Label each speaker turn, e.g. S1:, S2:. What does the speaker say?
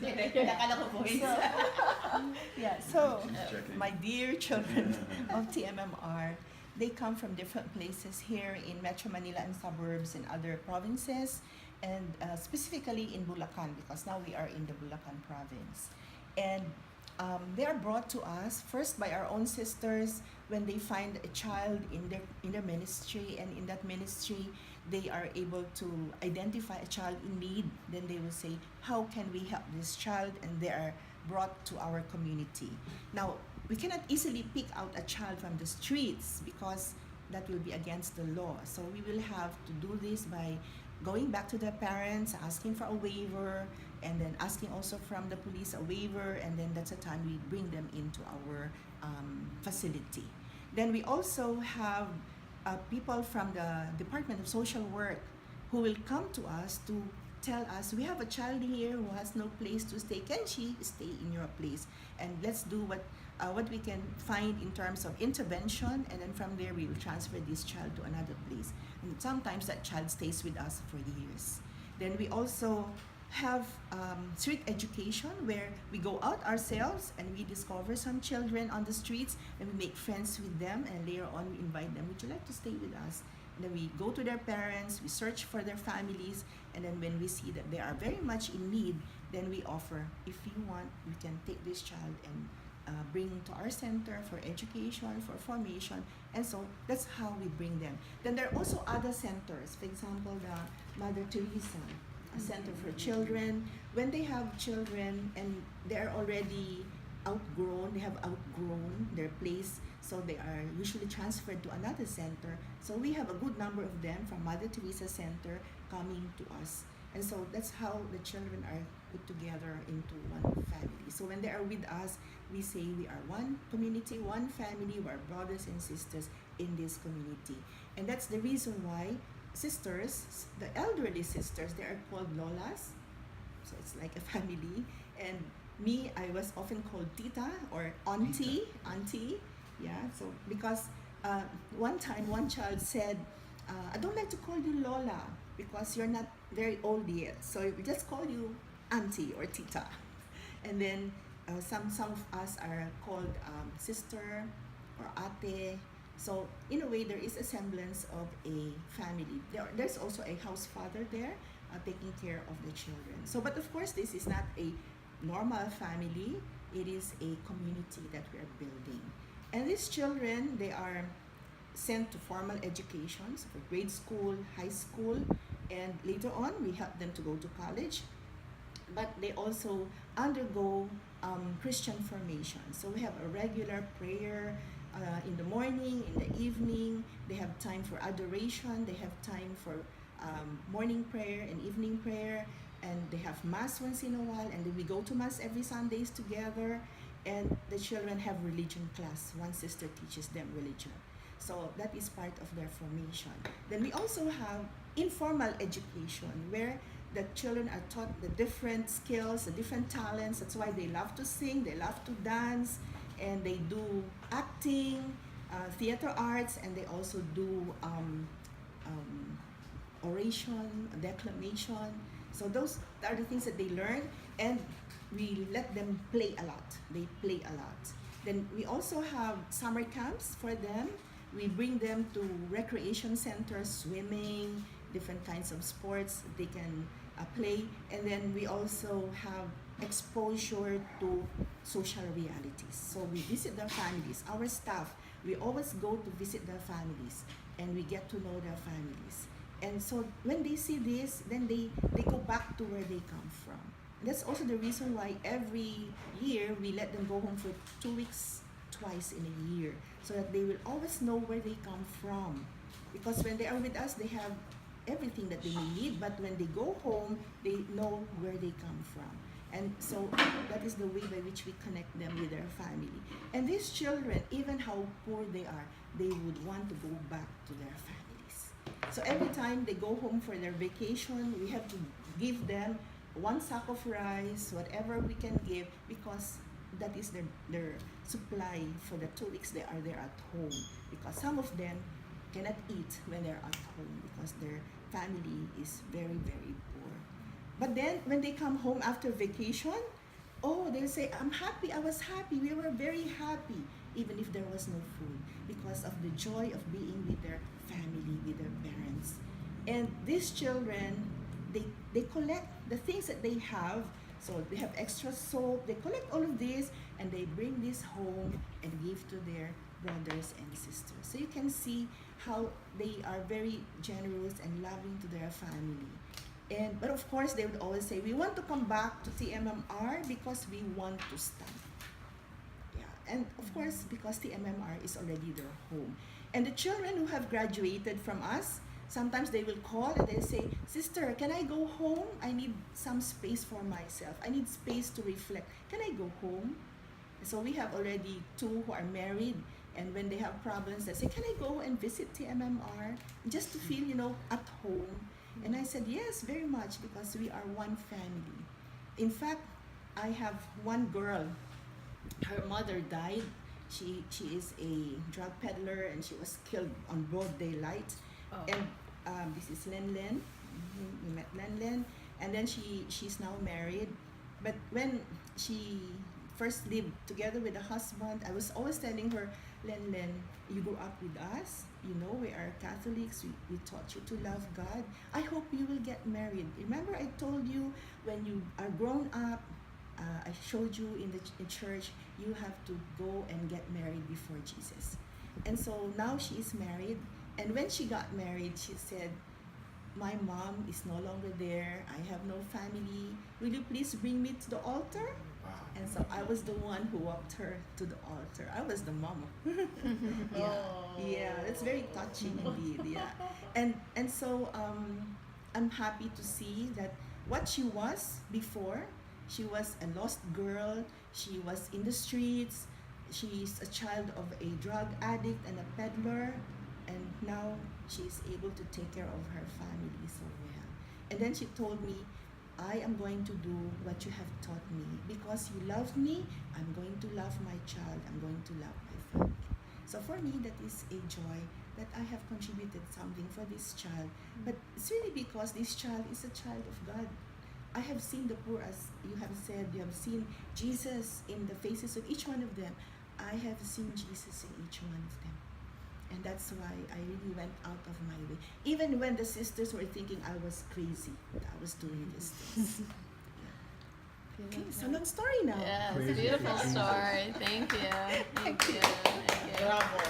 S1: Nakala ko voice.
S2: Yeah, so my dear children of TMMR, they come from different places here in Metro Manila and suburbs and other provinces, and specifically in Bulacan, because now we are in the Bulacan province. And they are brought to us first by our own sisters when they find a child in their ministry, and in that ministry they are able to identify a child in need. Then they will say, how can we help this child? And they are brought to our community. Now, we cannot easily pick out a child from the streets because that will be against the law. So we will have to do this by going back to the parents, asking for a waiver, and then asking also from the police a waiver, and then that's the time we bring them into our facility. Then we also have people from the Department of Social Work who will come to us to tell us, we have a child here who has no place to stay. Can she stay in your place? And let's do what we can find in terms of intervention, and then from there we will transfer this child to another place. And sometimes that child stays with us for years. Then we also have street education, where we go out ourselves and we discover some children on the streets and we make friends with them, and later on we invite them, would you like to stay with us? And then we go to their parents, we search for their families, and then when we see that they are very much in need, then we offer, if you want, we can take this child and bring to our center for education, for formation, and so that's how we bring them. Then there are also other centers, for example, the Mother Teresa, a center for children. When they have children and they're already outgrown, they have outgrown their place, so they are usually transferred to another center. So we have a good number of them from Mother Teresa Center coming to us. And so that's how the children are put together into one family. So when they are with us, we say we are one community, one family, we are brothers and sisters in this community. And that's the reason why sisters, the elderly sisters, they are called lolas. So it's like a family. And me, I was often called tita or auntie. Yeah, so because one time one child said, I don't like to call you Lola because you're not very old yet, so we just call you auntie or tita. And then some of us are called sister or ate. So in a way, there is a semblance of a family. There's also a house father there taking care of the children. So, but of course, this is not a normal family. It is a community that we are building. And these children, they are sent to formal education, so for grade school, high school, and later on, we help them to go to college. But they also undergo Christian formation. So we have a regular prayer in the morning, in the evening. They have time for adoration. They have time for morning prayer and evening prayer. And they have mass once in a while. And then we go to mass every Sundays together. And the children have religion class. One sister teaches them religion. So that is part of their formation. Then we also have informal education, where the children are taught the different skills, the different talents. That's why they love to sing, they love to dance, and they do acting, theater arts, and they also do oration, declamation. So those are the things that they learn, and we let them play a lot. They play a lot. Then we also have summer camps for them. We bring them to recreation centers, swimming, different kinds of sports they can play. And then we also have exposure to social realities. So we visit their families. Our staff, we always go to visit their families, and we get to know their families. And so when they see this, then they go back to where they come from. And that's also the reason why every year we let them go home for 2 weeks, twice in a year, so that they will always know where they come from. Because when they are with us, they have everything that they may need, but when they go home, they know where they come from. And so that is the way by which we connect them with their family. And these children, even how poor they are, they would want to go back to their families. So every time they go home for their vacation, we have to give them 1 sack of rice, whatever we can give, because that is their supply for the 2 weeks they are there at home. Because some of them cannot eat when they're at home because their family is very, very poor. But then when they come home after vacation, oh, they'll say, I'm happy, I was happy, we were very happy, even if there was no food, because of the joy of being with their family, with their parents. And these children, they collect the things that they have. So they have extra soap, they collect all of this, and they bring this home and give to their brothers and sisters. So you can see how they are very generous and loving to their family. But of course, they would always say, we want to come back to TMMR because we want to study. Yeah, and of course, because TMMR is already their home. And the children who have graduated from us, sometimes they will call and they'll say, Sister, can I go home? I need some space for myself. I need space to reflect. Can I go home? So we have already 2 who are married. And when they have problems, they say, can I go and visit TMMR? Just to feel, at home. And I said, yes, very much, because we are one family. In fact, I have one girl. Her mother died. She is a drug peddler, and she was killed on broad daylight. Oh. And this is Len Len. We met Len Len. And then she's now married. But when she first lived together with the husband, I was always telling her, Len Len, you grew up with us. We are Catholics. We taught you to love God. I hope you will get married. Remember, I told you when you are grown up, I showed you in church, you have to go and get married before Jesus. And so now she is married. And when she got married, she said, my mom is no longer there. I have no family. Will you please bring me to the altar? Wow. And so I was the one who walked her to the altar. I was the mama. Yeah, it's very touching indeed. Yeah, and so I'm happy to see that what she was before, she was a lost girl. She was in the streets. She's a child of a drug addict and a peddler, and now she's able to take care of her family so well. And then she told me, I am going to do what you have taught me. Because you love me, I'm going to love my child. I'm going to love my family. So for me, that is a joy that I have contributed something for this child. But it's really because this child is a child of God. I have seen the poor, as you have said, you have seen Jesus in the faces of each one of them. I have seen Jesus in each one of them. And that's why I really went out of my way. Even when the sisters were thinking I was crazy, that I was doing these things. Yeah. Okay, so long story now.
S1: Yeah, it's a beautiful story. Thank you. Thank you. Thank you. Bravo.